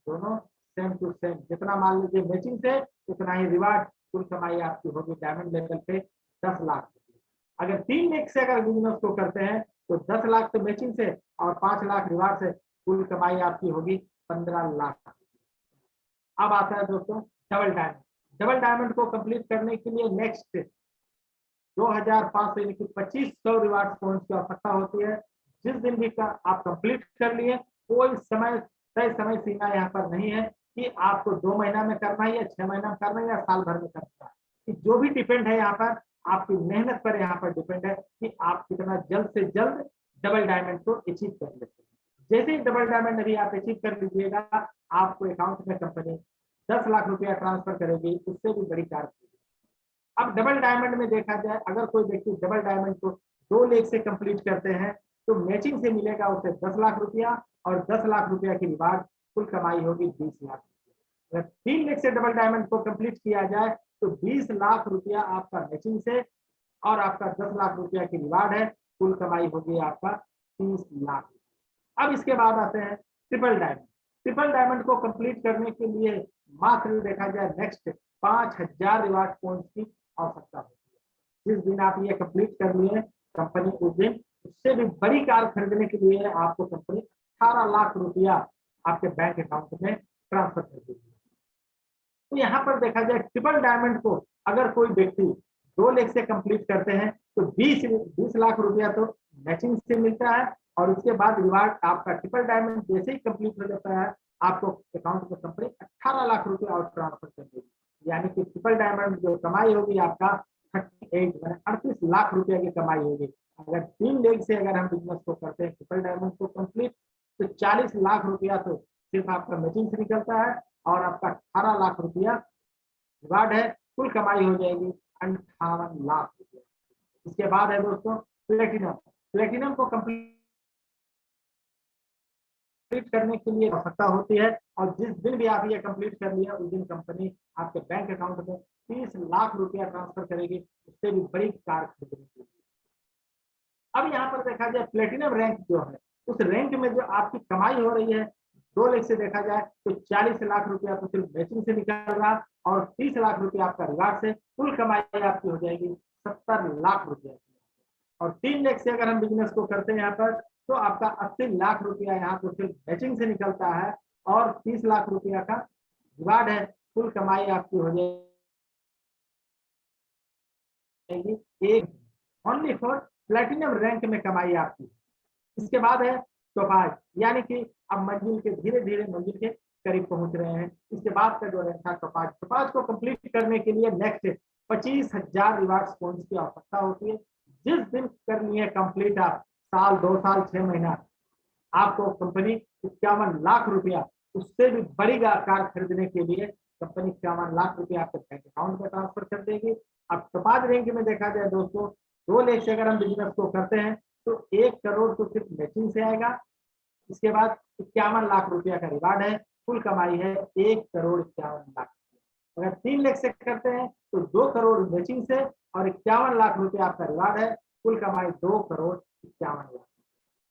दोनों सेम टू सेम। जितना मान लीजिए मैचिंग से उतना ही रिवार्ड, कुल कमाई आपकी होगी डायमंड लेवल पे 10 लाख। अगर 3 लाख से अगर बिजनेस को करते हैं तो 10 लाख तो मैचिंग से और 5 लाख रिवार्ड से कुल कमाई आपकी होगी 15 लाख। अब आता है दोस्तों डबल डायमंड। डबल डायमंड को कंप्लीट करने के लिए नेक्स्ट 2,500 यानी कि 2,500 रिवार्ड पॉइंट्स की आवश्यकता होती है। जिस दिन भी आप कंप्लीट कर लिए, कोई समय तय समय सीमा यहाँ पर नहीं है कि आपको 2 महीना में करना है या 6 महीना में करना है या साल भर में करना है। जो भी डिपेंड है यहाँ पर आपकी मेहनत पर यहाँ पर डिपेंड है कि आप कितना जल्द से जल्द डबल डायमंड को अचीव कर लेते हैं। जैसे ही डबल डायमंड अभी आप अचीव कर लीजिएगा, आपको अकाउंट में कंपनी 10 लाख रुपया ट्रांसफर करेगी, उससे भी बड़ी कार। अब डबल डायमंड में देखा जाए अगर कोई व्यक्ति डबल डायमंड को 2 लाख से कंप्लीट करते हैं तो मैचिंग से मिलेगा उसे 10 लाख रुपया और 10 लाख रुपया की रिवार्ड, कुल कमाई होगी 20 लाख। अगर 3 लाख से डबल डायमंड को कंप्लीट किया जाए तो 20 लाख रुपया आपका मैचिंग से और आपका 10 लाख रुपया की रिवार्ड है, कुल कमाई होगी आपका 30 लाख। अब इसके बाद आते हैं ट्रिपल डायमंड। ट्रिपल डायमंड को कंप्लीट करने के लिए मात्र देखा जाए नेक्स्ट 5,000 रिवार्ड पॉइंट्स की आवश्यकता होती है। जिस दिन आप ये कंप्लीट कर लिए कंपनी उस दिन उससे भी बड़ी कार खरीदने के लिए आपको कंपनी 18 लाख रुपया आपके बैंक अकाउंट में ट्रांसफर कर देगी। तो यहाँ पर देखा जाए ट्रिपल डायमंड को अगर कोई व्यक्ति 2 लाख से कंप्लीट करते हैं तो 20 लाख रुपया तो मैचिंग से मिलता है और उसके बाद रिवार्ड आपका ट्रिपल डायमंड जैसे ही कंप्लीट हो जाता है आपको अकाउंट में कंपनी 18 लाख रुपया और ट्रांसफर कर देगी। यानी कि ट्रिपल डायमंड जो कमाई होगी आपका 38 लाख रुपया की कमाई होगी। अगर 3 लाख से अगर हम बिजनेस को करते हैं ट्रिपल डायमंड को कंप्लीट तो 40 लाख रुपया तो सिर्फ आपका मैचिंग से निकलता है और आपका 18 लाख रुपया रिवार्ड है, कुल कमाई हो जाएगी 58 लाख रुपया। इसके बाद है दोस्तों प्लेटिनम। प्लेटिनम को कंप्लीट कंप्लीट करने के लिए आवश्यकता होती है, और जिस दिन भी आप ये कंप्लीट कर लिया उस दिन कंपनी आपके बैंक अकाउंट में 30 लाख रुपया ट्रांसफर करेगी, उससे भी बड़ी कार खरीदने के लिए। अब यहाँ पर देखा जाए प्लेटिनम रैंक जो है, उस रैंक में जो आपकी कमाई हो रही है 2 लाख से देखा जाए तो 40 लाख रुपया तो सिर्फ मैचिंग से निकल रहा, और 30 लाख रुपया आपका रिवार्ड से, कुल कमाई आपकी हो जाएगी 70 लाख रुपया। और 3 लाख से अगर हम बिजनेस को करते हैं यहाँ पर, तो आपका 80 लाख रुपया यहाँ पर सिर्फ मैचिंग से निकलता है, और 30 लाख रुपया का रिवार्ड है, कुल कमाई आपकी हो जाएगी एक ओनली फॉर प्लेटिनम रैंक में कमाई आपकी। इसके बाद है टोपाज, यानी कि अब मंजिल के धीरे धीरे मंजिल के करीब पहुंच रहे हैं। इसके बाद का जो रैंक था टोपाज, टोपाज को कंप्लीट करने के लिए नेक्स्ट 25,000 रिवार्ड्स पॉइंट्स की आवश्यकता होती है। जिस दिन करनी है कंप्लीट, आप साल 2 साल 6 महीना, आपको कंपनी 51 लाख रुपया, उससे भी बड़ी कार खरीदने के लिए कंपनी 51 लाख रुपया आपके बैंक अकाउंट में ट्रांसफर कर देगी। अब टोपाज रैंक में देखा जाए दोस्तों, 2 लाख से अगर हम बिजनेस को करते हैं तो 1 करोड़ तो सिर्फ मैचिंग से आएगा। इसके बाद 51 लाख रुपया का रिवार्ड है, कुल कमाई है 1 करोड़ 51 लाख। अगर 3 लाख से करते हैं तो 2 करोड़ मैचिंग से और 51 लाख रुपया आपका रिवार्ड है, कुल कमाई 2 करोड़ 51 लाख।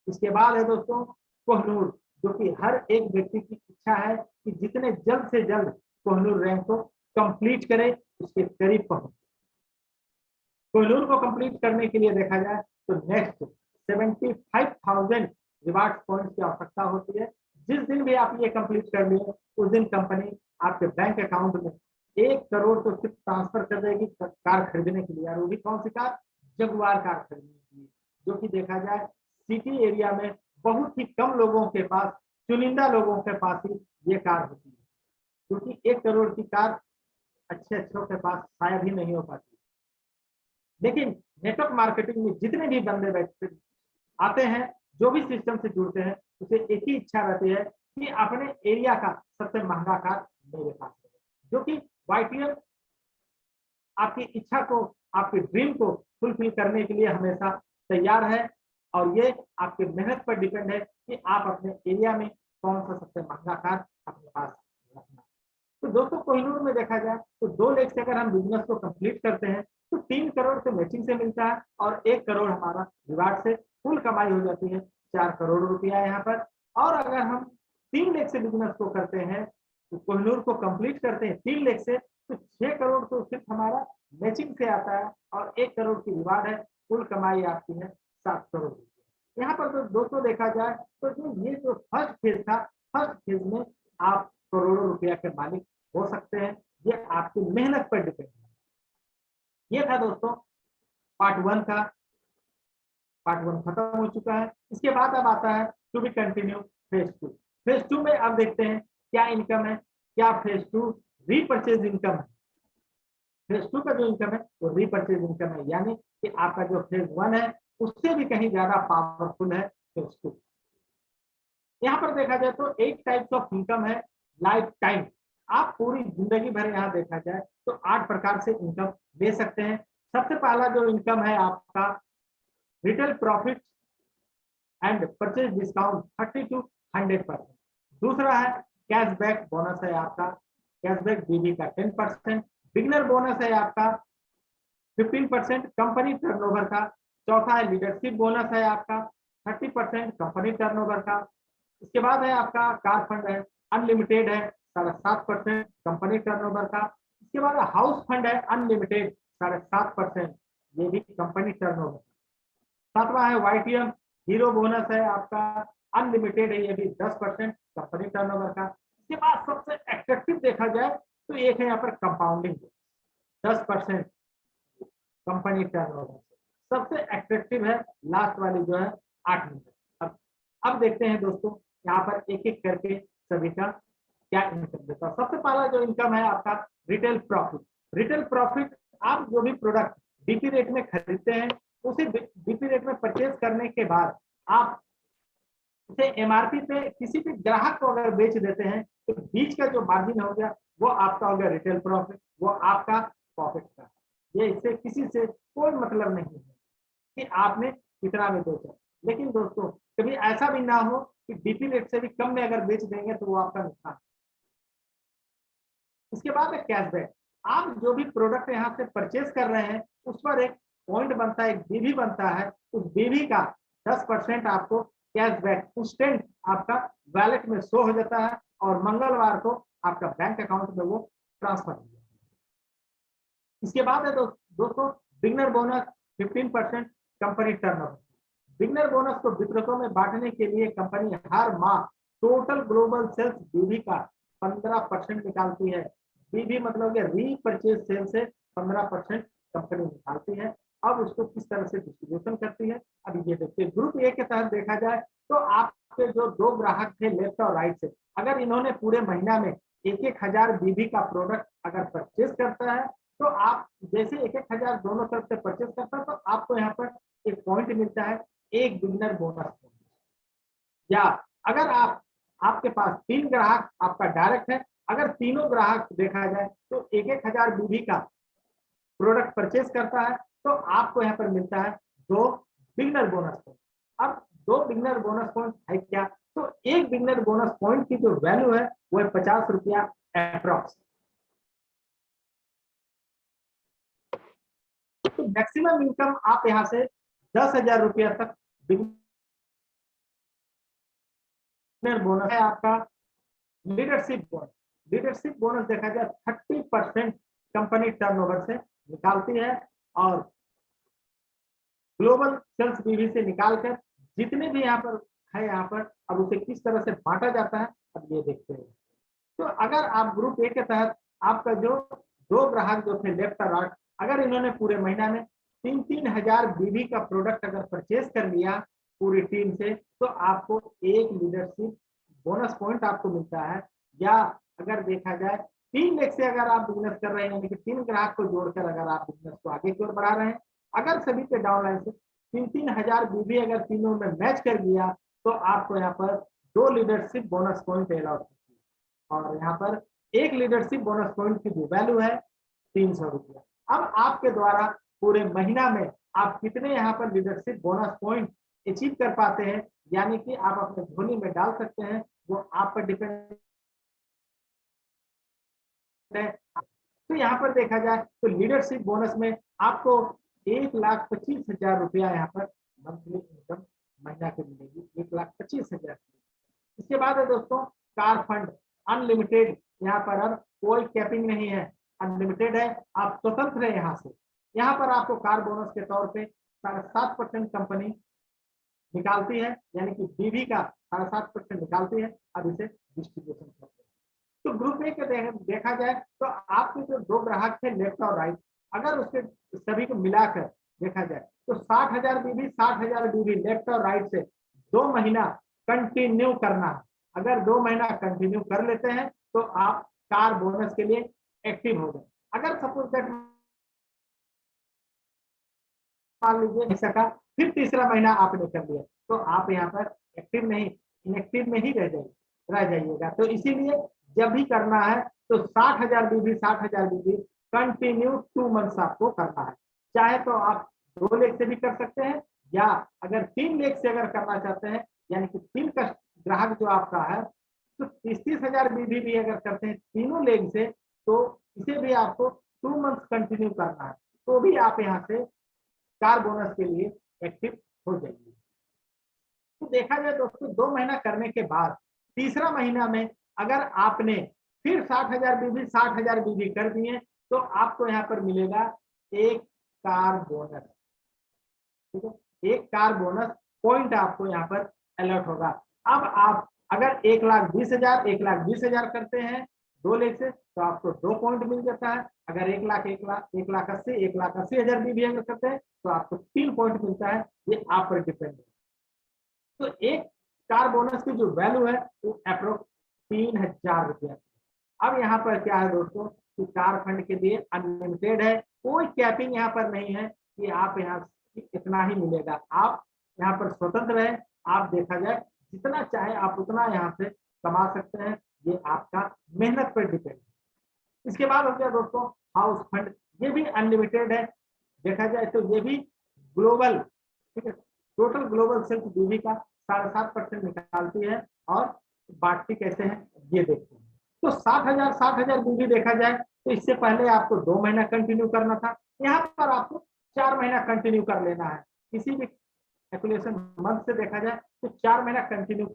इसके बाद है दोस्तों कोहनूर, जो कि हर एक व्यक्ति की इच्छा है कि जितने जल्द से जल्द कोहनूर रैंक को कंप्लीट करे, उसके करीब पहुंचे। कोहनूर को कंप्लीट करने के लिए देखा जाए तो नेक्स्ट 75,000 रिवार्ड पॉइंट्स की आवश्यकता होती है। जिस दिन भी आप ये कंप्लीट कर लिए उस दिन कंपनी आपके बैंक अकाउंट में 1 करोड़ तो सिर्फ ट्रांसफर कर देगी कार खरीदने के लिए। और वो भी कौन सी कार? जगुआर कार खरीदने के लिए, जो कि देखा जाए सिटी एरिया में बहुत ही कम लोगों के पास, चुनिंदा लोगों के पास ही ये कार होती है, क्योंकि 1 करोड़ की कार अच्छे के पास शायद ही नहीं हो पाती। लेकिन नेटवर्क मार्केटिंग में जितने भी बंदे बैठते आते हैं, जो भी सिस्टम से जुड़ते हैं, उसे एक ही इच्छा रहती है कि अपने एरिया का सबसे महंगा कार मेरे पास है, जो कि YTL आपकी इच्छा को, आपकी ड्रीम को फुलफिल करने के लिए हमेशा तैयार है। और ये आपके मेहनत पर डिपेंड है कि आप अपने एरिया में कौन सा सबसे महंगा कार अपने पास रखना। तो दोस्तों कोहिनूर में देखा जाए तो 2 लाख से अगर हम बिजनेस को कंप्लीट करते हैं तो 3 करोड़ से मैचिंग से मिलता है, और 1 करोड़ हमारा रिवार्ड से, कुल कमाई हो जाती है 4 करोड़ रुपया यहाँ पर। और अगर हम 3 लाख से बिजनेस को करते हैं, तो कोहिनूर को कंप्लीट करते हैं 3 लाख से, तो 6 करोड़ तो सिर्फ हमारा मैचिंग से आता है, और 1 करोड़ की रिवार्ड है, कुल कमाई आपकी है 7 करोड़ रुपया। यहाँ पर तो दोस्तों देखा जाए तो ये जो फर्स्ट फेज था, फर्स्ट फेज में आप करोड़ों रुपया के मालिक हो सकते हैं, ये आपकी मेहनत पर डिपेंड है। ये था दोस्तों पार्ट 1 का। पार्ट 1 खत्म हो चुका है। इसके बाद अब आता है to be continue phase 2। Phase 2 में अब देखते हैं क्या इनकम है, क्या फेज 2 रीपरचेज इनकम है। फेज 2 का जो इनकम है वो रीपरचेज इनकम है, यानी कि आपका जो फेज 1 है उससे भी कहीं ज्यादा पावरफुल है फेज 2। यहाँ पर देखा जाए तो 8 टाइप्स ऑफ इनकम है लाइफ टाइम। आप पूरी जिंदगी भर यहाँ देखा जाए तो 8 प्रकार से इनकम ले सकते हैं। सबसे पहला जो इनकम है आपका retail profit and purchase discount 30 to 100%। दूसरा है कैशबैक बोनस है आपका, कैशबैक बीबी का 10%। बिगनर बोनस है आपका 15% कंपनी टर्नओवर का। चौथा है लीडरशिप बोनस है आपका 30% कंपनी टर्नओवर का। इसके बाद है आपका कार फंड है अनलिमिटेड है 7.5% कंपनी टर्नओवर का। इसके बाद हाउस फंड है अनलिमिटेड 7.5%, ये भी कंपनी टर्नओवर। सातवां है YTM हीरो बोनस है आपका अनलिमिटेड है, ये भी 10% कंपनी टर्नओवर का। इसके बाद सबसे एट्रैक्टिव देखा जाए तो एक है यहाँ पर कंपाउंडिंग 10% कंपनी टर्नओवर। सबसे एट्रैक्टिव है लास्ट वाली जो है 8 नंबर। अब देखते हैं दोस्तों यहाँ पर एक एक करके सभी का क्या इनकम देता है। सबसे पहला जो इनकम है आपका रिटेल प्रॉफिट। रिटेल प्रॉफिट, आप जो भी प्रोडक्ट डीपी रेट में खरीदते हैं उसे डीपी रेट में परचेज करने के बाद आप उसे एमआरपी पे किसी भी ग्राहक को अगर बेच देते हैं तो बीच का जो मार्जिन हो गया वो आपका हो गया रिटेल प्रॉफिट, वो आपका प्रॉफिट का। ये इससे किसी से कोई मतलब नहीं है कि आपने कितना में बेचा। लेकिन दोस्तों कभी ऐसा भी ना हो कि डीपी रेट से भी कम में अगर बेच देंगे तो वो आपका नुकसान। इसके बाद है कैशबैक। आप जो भी प्रोडक्ट यहाँ से परचेज कर रहे हैं उस पर एक पॉइंट बनता है, एक बीवी बनता है। उस बीवी का 10% आपको कैशबैक इंस्टेंट आपका वैलेट में शो हो जाता है और मंगलवार को आपका बैंक अकाउंट में वो ट्रांसफर हो जाता है। इसके बाद है दोस्तों beginner bonus 15% company turnover. Beginner bonus को वितरकों में बांटने के लिए कंपनी हर माह टोटल ग्लोबल सेल्स बीवी का 15% निकालती है। बीवी मतलब कि रीपरचेज सेल से 15% कंपनी निकालती है। अब उसको किस तरह से डिस्ट्रीब्यूशन करती है, अब ये देखिए। ग्रुप ए के तहत देखा जाए तो आपके जो 2 ग्राहक थे लेफ्ट और राइट से, अगर इन्होंने पूरे महीना में 1,000 बीवी का प्रोडक्ट अगर परचेज करता है तो आप जैसे 1,000 दोनों तरफ से परचेज करता है तो आपको यहाँ पर एक पॉइंट मिलता है, एक बिगनर बोनस। या अगर आपके पास 3 ग्राहक आपका डायरेक्ट है, अगर तीनों ग्राहक देखा जाए तो 1,000 बीवी का प्रोडक्ट परचेज करता है तो आपको यहाँ पर मिलता है 2 बिगनर बोनस पॉइंट। अब 2 बिगनर बोनस पॉइंट है क्या, तो एक बिगनर बोनस पॉइंट की जो वैल्यू है वो है 50 रुपया अप्रॉक्स। तो मैक्सिमम इनकम आप यहाँ से 10,000 रुपया तक बिगनर बोनस है। आपका लीडरशिप बोनस, लीडरशिप बोनस देखा जाए 30% कंपनी टर्नओवर से निकालती है और ग्लोबल सेल्स बीवी से निकालकर जितने भी यहाँ पर है यहाँ पर अब उसे किस तरह से बांटा जाता है अब ये देखते हैं। तो अगर आप ग्रुप ए के तहत आपका जो 2 ग्राहक जो थे लेफ्ट और राइट, अगर इन्होंने पूरे महीना में 3-3 हजार बीवी का प्रोडक्ट अगर परचेज कर लिया पूरी टीम से तो आपको एक लीडरशिप बोनस पॉइंट आपको मिलता है। या अगर देखा जाए 3 लेख से अगर आप बिजनेस कर रहे हैं यानी कि 3 ग्राहक को जोड़कर अगर आप बिजनेस को आगे की ओर बढ़ा रहे हैं, अगर सभी के डाउनलाइन से 3-3 हजार बीवी अगर तीनों में मैच कर गया तो आपको यहाँ पर 2 लीडरशिप बोनस पॉइंट अलॉट होती है और यहाँ पर एक लीडरशिप बोनस पॉइंट की जो वैल्यू है 300 रुपया। अब आपके द्वारा पूरे महीना में आप कितने यहाँ पर लीडरशिप बोनस पॉइंट अचीव कर पाते हैं यानी कि आप अपने झोली में डाल सकते हैं, वो आप पर डिपेंड है। तो यहाँ पर देखा जाए तो लीडरशिप बोनस में आपको 1,25,000 रुपया यहाँ पर मंथली इनकम महीना की मिलेगी, 1,25,000। इसके बाद है दोस्तों कार फंड अनलिमिटेड। यहाँ पर अब कोई कैपिंग नहीं है, अनलिमिटेड है, आप स्वतंत्र है। यहाँ से यहाँ पर आपको कार बोनस के तौर पे 7.5% कंपनी निकालती है यानी कि बीवी का 7.5% निकालती है। अब इसे डिस्ट्रीब्यूशन करते हैं। तो ग्रुप ए के देखा जाए तो आपके जो 2 ग्राहक थे लेफ्ट और राइट, अगर उसके सभी को मिलाकर देखा जाए तो 60,000 बीवी 60,000 बीवी लेफ्ट और राइट से 2 महीना कंटिन्यू करना है। अगर 2 महीना कंटिन्यू कर लेते हैं तो आप कार बोनस के लिए एक्टिव हो गए। अगर सपोज दैट मान लीजिए नहीं सका, फिर तीसरा महीना आपने कर लिया तो आप यहाँ पर एक्टिव नहीं, इनएक्टिव में ही रह जाइएगा। तो इसीलिए जब भी करना है तो 60,000 बीबी 60,000 बीबी कंटिन्यू 2 मंथ्स आपको करना है। चाहे तो आप 2 लेख से भी कर सकते हैं या अगर 3 लेख से अगर करना चाहते हैं यानी कि 3 का ग्राहक जो आपका है तो 30,000 बीबी भी अगर करते हैं तीनों लेख से तो इसे भी आपको 2 मंथ्स कंटिन्यू करना है तो भी आप यहाँ से कार बोनस के लिए एक्टिव हो जाएगी। तो देखा जाए दोस्तों 2 महीना करने के बाद तीसरा महीना में अगर आपने फिर 60,000 बीबी 60,000 बीबी कर दिए तो आपको यहाँ पर मिलेगा एक कार बोनस। ठीक है, एक कार बोनस पॉइंट आपको यहाँ पर अलर्ट होगा। अब आप अगर 1,20,000 1,20,000 करते हैं 2 लेख से तो आपको 2 पॉइंट मिल जाता है। अगर 1,80,000 बीबी अगर करते हैं तो आपको 3 पॉइंट मिलता है। ये आप पर डिपेंड है। तो एक कार बोनस की जो वैल्यू है वो अप्रोक्स 3,000 रुपया। अब यहाँ पर क्या है दोस्तों कि कार फंड के लिए अनलिमिटेड है, कोई कैपिंग यहाँ पर नहीं है कि आप यहाँ इतना ही मिलेगा। आप यहाँ पर स्वतंत्र है, आप देखा जाए जितना चाहे आप उतना यहाँ से कमा सकते हैं, ये आपका मेहनत पर डिपेंड है। इसके बाद हो गया दोस्तों हाउस फंड, ये भी अनलिमिटेड है। देखा जाए तो ये भी ग्लोबल, ठीक है, टोटल ग्लोबल सेल्स बीवी का 7.5% निकालती है और बांटती कैसे है ये देखते हैं। तो 60,000 बीवी देखा जाए तो इससे पहले आपको 2 महीना कंटिन्यू करना था, यहाँ पर आपको 4 महीना कंटिन्यू कर लेना है। किसी भी कैलकुलेशन मंथ से देखा जाए तो 4 महीना कंटिन्यू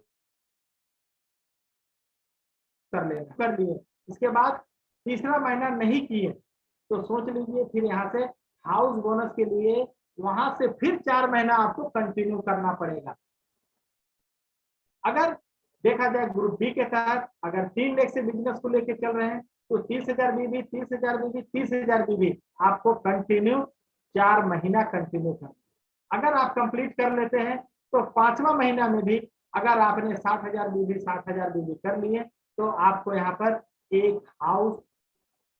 कर लेना, कर लिए। इसके बाद तीसरा महीना नहीं किए तो सोच लीजिए फिर यहाँ से हाउस बोनस के लिए वहां से फिर 4 महीना आपको कंटिन्यू करना पड़ेगा। अगर देखा जाए ग्रुप बी के तहत अगर 3 लाख से बिजनेस को लेकर चल रहे हैं तो 30,000 बीबी 30,000 बीबी 30,000 बीबी आपको कंटिन्यू 4 महीना कंटिन्यू करना। अगर आप कंप्लीट कर लेते हैं तो 5वां महीना में भी अगर आपने 60,000 बीबी 60,000 बीबी कर लिए तो आपको यहाँ पर एक हाउस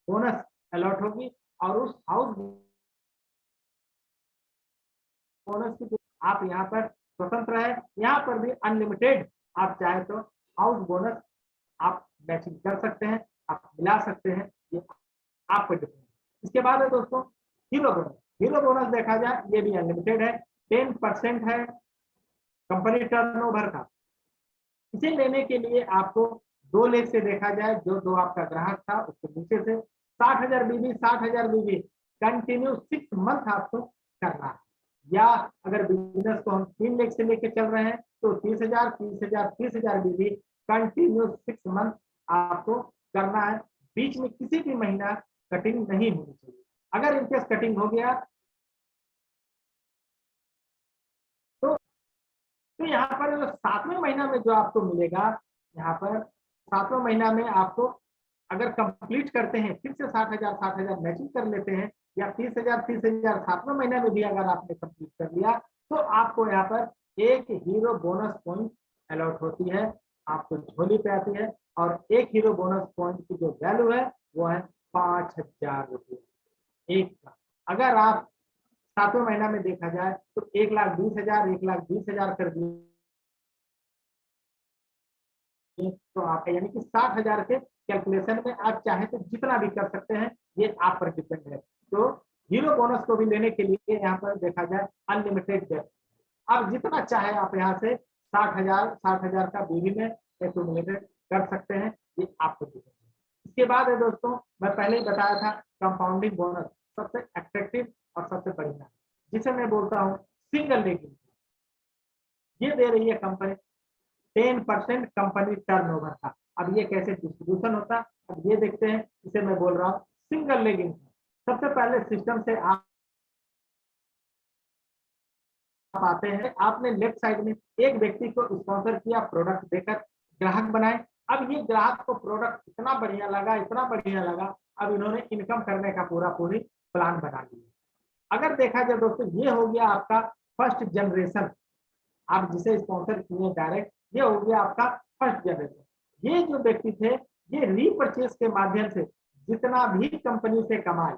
बोनस अलॉट होगी और उस हाउस बोनस की आप यहाँ पर स्वतंत्र है, यहाँ पर भी अनलिमिटेड आप चाहे तो हाउस बोनस आप मैचिंग कर सकते हैं, आप मिला सकते हैं, ये आप पर डिपेंड। इसके बाद है दोस्तों हीरो बोनस। हीरो बोनस देखा जाए ये भी अनलिमिटेड है, 10% है कंपनी टर्नओवर का। इसे लेने के लिए आपको 2 लाख से देखा जाए जो आपका ग्राहक था उसके नीचे से 60,000 बीबी 60,000 बीबी कंटिन्यू 6 मंथ आपको करना है। या अगर बिजनेस को हम 3 लाख से लेके चल रहे हैं तो 30,000 30,000 30,000 बीबी कंटिन्यू 6 मंथ आपको करना है। बीच में किसी भी महीना कटिंग नहीं होनी चाहिए। अगर इनकेस कटिंग हो गया तो यहाँ पर 7वें महीना में जो आपको मिलेगा, यहाँ पर 7वें महीना में आपको अगर कंप्लीट करते हैं फिर से 60,000 मैचिंग कर लेते हैं या 30,000 7वें महीने में भी अगर आपने कंप्लीट कर लिया तो आपको यहाँ पर एक हीरो बोनस पॉइंट अलॉट होती है, आपको झोली पे आती है। और एक हीरो बोनस पॉइंट की जो वैल्यू है वो है 5,000 रुपये एक का। अगर आप 7वें महीना में देखा जाए तो 1,20,000 कर दिए तो आप यानी कि 60,000 के कैलकुलेशन में आप चाहे तो जितना भी कर सकते हैं, ये आप पर डिपेंड है। तो हीरो बोनस को भी लेने के लिए यहाँ पर देखा जाए अनलिमिटेड डेप्थ, आप जितना चाहे आप यहाँ से 60,000 का बीवी में एक्यूमुलेटेड कर सकते हैं, ये आपको डिपेंड है। इसके बाद है दोस्तों मैं पहले ही बताया था कंपाउंडिंग बोनस सबसे अट्रैक्टिव और सबसे बढ़िया, जिसे मैं बोलता हूँ सिंगल लेगिंग। ये दे रही है कंपनी 10% कंपनी टर्नओवर का। अब ये कैसे डिस्ट्रीब्यूशन होता है, अब ये देखते हैं। इसे मैं बोल रहा हूँ सिंगल लेगिंग। सबसे पहले सिस्टम से आप आते हैं, आपने लेफ्ट साइड में एक व्यक्ति को स्पॉन्सर किया, प्रोडक्ट देकर ग्राहक बनाए। अब ये ग्राहक को प्रोडक्ट इतना बढ़िया लगा, इतना बढ़िया लगा, अब इन्होंने इनकम करने का पूरी प्लान बना लिया। अगर देखा जाए दोस्तों ये हो गया आपका फर्स्ट जनरेशन, आप जिसे स्पॉन्सर किए डायरेक्ट, ये हो गया आपका फर्स्ट जनरेशन। ये जो व्यक्ति थे ये रीपरचेज के माध्यम से जितना भी कंपनी से कमाए,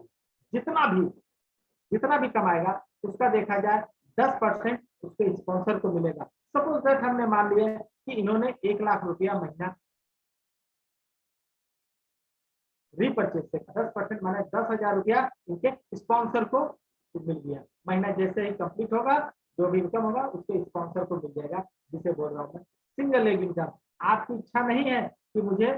जितना भी कमाएगा उसका देखा जाए 10% उसके स्पॉन्सर को मिलेगा। सपोज दैट हमने मान लिया कि इन्होंने 1 लाख रुपया महीना रीपरचेज से 10% माने 10,000 रुपया इनके स्पॉन्सर को मिल गया। महीना जैसे ही कंप्लीट होगा जो भी इनकम होगा उसके स्पॉन्सर को मिल जाएगा, जिसे बोल रहा हूँ मैं सिंगल लेग इनकम। आपकी इच्छा नहीं है कि मुझे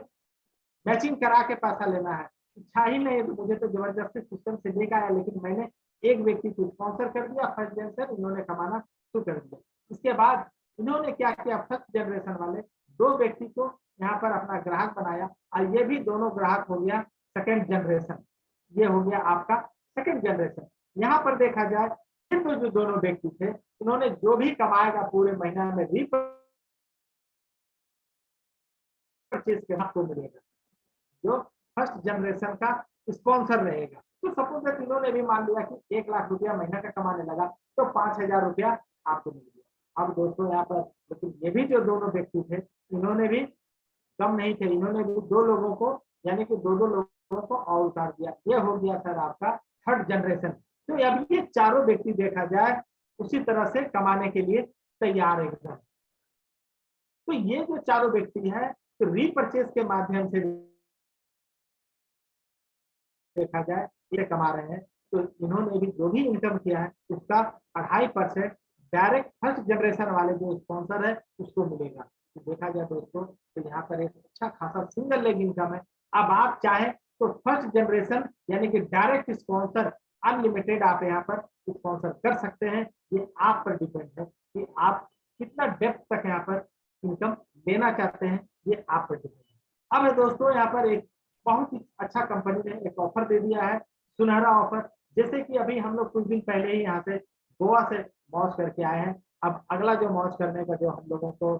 मैचिंग करा के पैसा लेना है, इच्छा ही नहीं है तो मुझे तो जबरदस्ती सिस्टम से लेकर आया, लेकिन मैंने एक व्यक्ति को स्पॉन्सर कर दिया, फर्स्ट जनरेशन इन्होंने कमाना शुरू कर दिया। इसके बाद इन्होंने क्या किया, फर्स्ट जनरेशन वाले 2 व्यक्ति को यहाँ पर अपना ग्राहक बनाया और ये भी दोनों ग्राहक हो गया सेकेंड जनरेशन। ये हो गया आपका सेकेंड जनरेशन। यहाँ पर देखा जाए तो जो दोनों व्यक्ति थे उन्होंने जो भी कमाएगा पूरे महीना में रीपरचेज के आपको मिलेगा, जो फर्स्ट जनरेशन का स्पॉन्सर रहेगा। तो सपोज दैट इन्होंने भी मान लिया कि 1 लाख रुपया महीना का कमाने लगा तो 5,000 रुपया आपको मिल गया। अब दोस्तों यहाँ पर लेकिन ये भी जो दोनों व्यक्ति थे इन्होंने भी कम नहीं थे, इन्होंने भी 2 लोगों को यानी कि 2 लोगों को और उतार दिया। ये हो गया सर आपका थर्ड जनरेशन। तो अब ये चारों व्यक्ति देखा जाए उसी तरह से कमाने के लिए तैयार एकदम। तो ये जो चारों व्यक्ति हैं तो रीपरचेज के माध्यम से देखा जाए ये कमा रहे हैं। तो इन्होंने भी जो भी इनकम किया है उसका 2.5% डायरेक्ट फर्स्ट जनरेशन वाले जो स्पॉन्सर है उसको मिलेगा। तो देखा जाए दोस्तों तो यहाँ पर एक अच्छा खासा सिंगल लेग इनकम है। अब आप चाहें तो फर्स्ट जनरेशन यानी कि डायरेक्ट स्पॉन्सर अनलिमिटेड आप यहाँ पर स्पॉन्सर कर सकते हैं। ये आप पर डिपेंड है कि आप कितना डेप्थ तक यहाँ पर इनकम लेना चाहते हैं, ये आप पर डिपेंड है। अब है दोस्तों यहाँ पर एक बहुत ही अच्छा कंपनी ने एक ऑफर दे दिया है, सुनहरा ऑफर। जैसे कि अभी हम लोग कुछ दिन पहले ही यहाँ से गोवा से मौज करके आए हैं। अब अगला जो मौज करने का जो हम लोगों को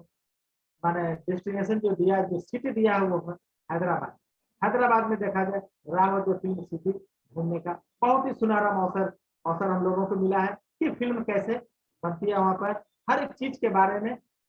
माने डेस्टिनेशन जो दिया, जो सिटी दिया है वो है हैदराबाद। हैदराबाद में देखा जाए रावतुद्दीन सिटी घूमने का बहुत ही सुनहरा अवसर हम लोगों को मिला है कि फिल्म कैसे बनती है वहां पर हर एक चीज के बारे में